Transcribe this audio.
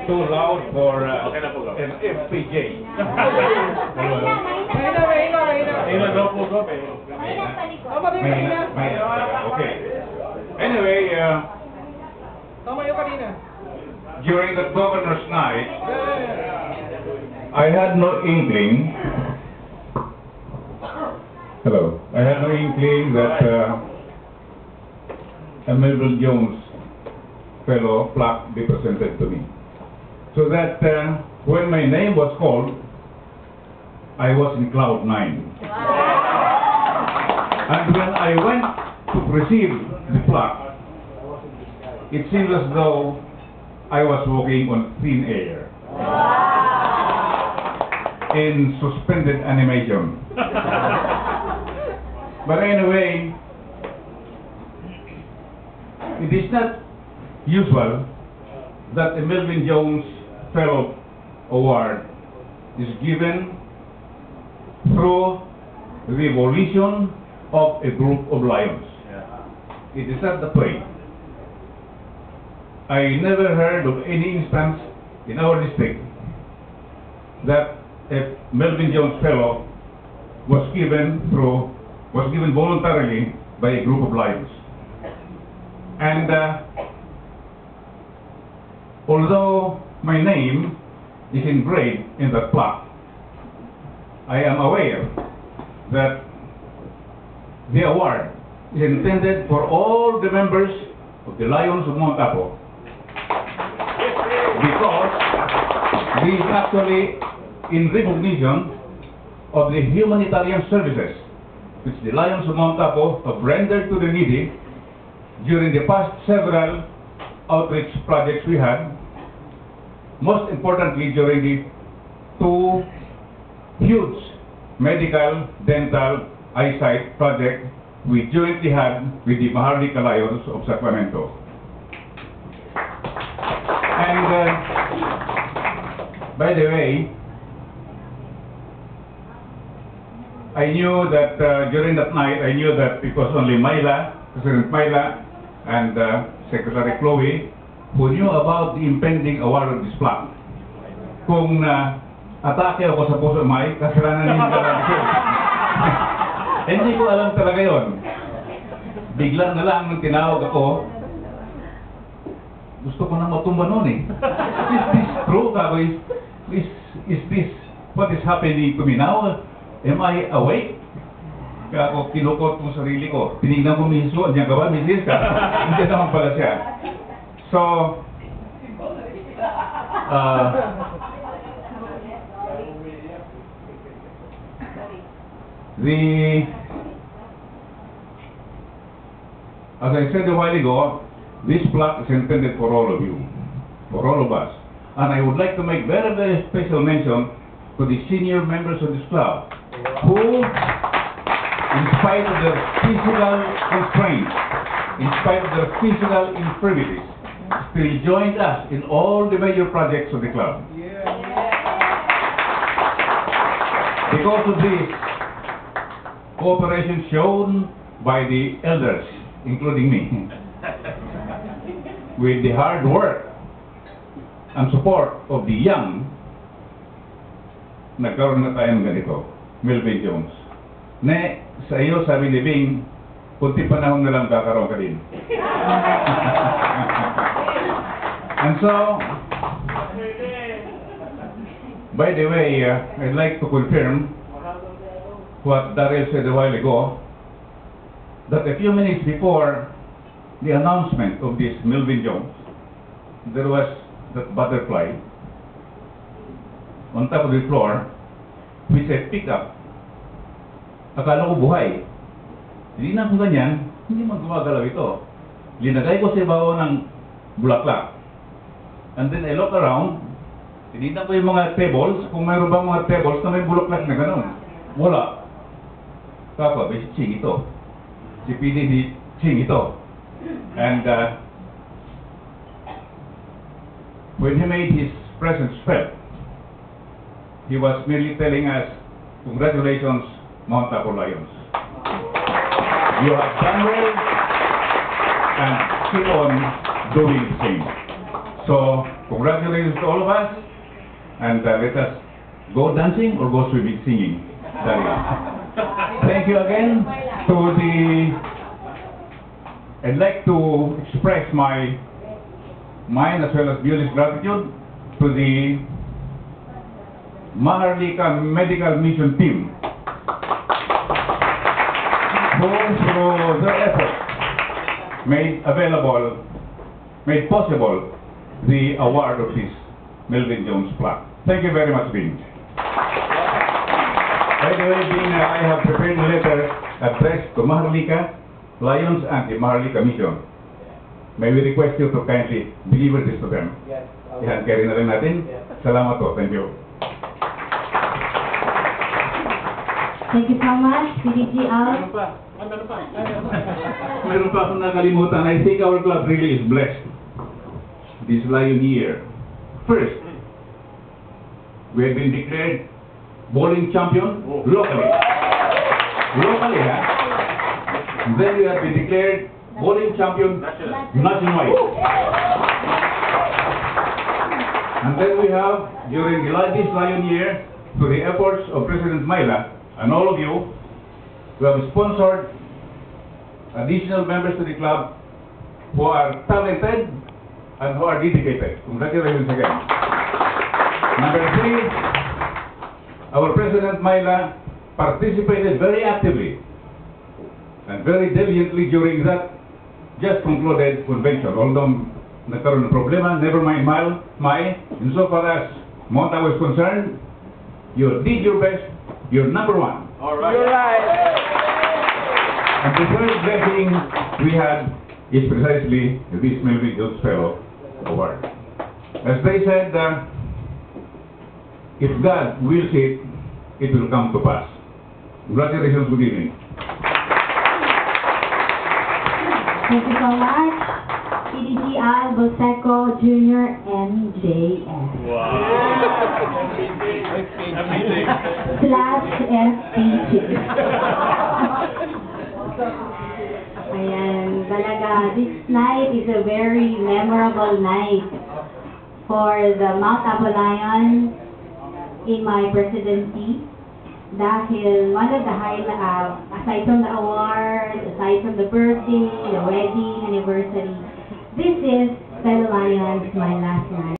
Too loud for an FPJ. Okay. Anyway, during the governor's night, I had no inkling. Hello. I had no inkling that a Melville Jones fellow plaque be presented to me. So that when my name was called, I was in cloud 9. And when I went to receive the plaque, it seemed as though I was walking on thin air. In suspended animation. But anyway, it is not usual that a Melvin Jones Fellow Award is given through the volition of a group of lions. It is not the play. I never heard of any instance in our district that a Melvin Jones Fellow was given voluntarily by a group of lions. And although my name is engraved in that plaque, I am aware that the award is intended for all the members of the Lions of Mount Apo, because this is actually in recognition of the humanitarian services which the Lions of Mount Apo have rendered to the needy during the past several outreach projects we had, most importantly during the two huge medical, dental, eyesight projects we jointly had with the Maharlika Lions of Sacramento. And by the way, I knew that during that night, I knew that it was only President Myla, and Secretary Chloe, who knew about the impending award of this plaque. Kung atake ako sa puso, Mike, kasalanan niyo talaga. Hindi ko alam talaga yon. Bigla na lang nung tinawag ako, gusto ko na matumba noon eh. Is this true? Is this what is happening to me now? Am I awake? Kaya ako kinukot kong sarili ko. Tinignan ko miso, diyan ka ba, misis ka? Hindi naman pala siya. So, as I said a while ago, this plaque is intended for all of you, for all of us. And I would like to make very, very special mention to the senior members of this club, who, in spite of their physical constraints, in spite of their physical infirmities, still joined us in all the major projects of the club. Because of this cooperation shown by the elders, including me, with the hard work and support of the young, nagkaroon na tayo ng ganito, Melvin Jones. Ne, sa iyo, sabi ni Bing, kunti panahon na lang kakaroon ka din. And so, by the way, I'd like to confirm what Daryl said a while ago, that a few minutes before the announcement of this Melvin Jones, there was that butterfly on top of the floor, which I picked up. Akala ko buhay. Hindi na ko ganyan, hindi man gumagalaw ito. Linagay ko sa ibabaw ng bulaklak. And then I look around, tinignan ko yung mga tables, kung mayroon bang mga tables na may bulaklak na gano'n. Wala. Kapa, si Ching ito. Si PD ni Ching ito. And when he made his presence felt, he was merely telling us, congratulations, Mount Apo Lions. You have done well and keep on doing the same. So, congratulations to all of us, and let us go dancing or go singing. Thank you again to I'd like to express my mind as well as Beulis gratitude to the Maharlika Medical Mission team who through their efforts made possible the award of this Melvin Jones plaque. Thank you very much, Bing. By the way, Bing, I have prepared a letter addressed to Maharlika, Lions, and the Maharlika Mission. May we request you to kindly deliver this to them? Yes. Yan, carry na rin natin. Salamat po. Thank you. Thank you so much, PDG Al. Meron pa akong nakalimutan. I think our club really is blessed this Lion year. First, we have been declared bowling champion locally. Locally, ha? And then we have been declared bowling champion nationwide. And then we have, during this Lion year, through the efforts of President Myla and all of you, we have sponsored additional members to the club who are talented and who are dedicated. Congratulations again. Number 3, our President Myla participated very actively and very diligently during that just concluded convention. Although nagkaroon ng problema, never mind insofar as Mount Abu is concerned, you did your best, you're number 1. All right. You're right. And the third blessing we had is precisely this Melvin Jones Fellow Award. As they said, if God wills it, it will come to pass. Congratulations, good evening. Thank you so much, PDG Al Boseco Jr. MJS. /FPG. Ayan, talaga, this night is a very memorable night for the Mount Abu Lion in my presidency. Dahil one of the aside from the award, aside from the birthday, the wedding, anniversary, this is fellow Lions, my last night.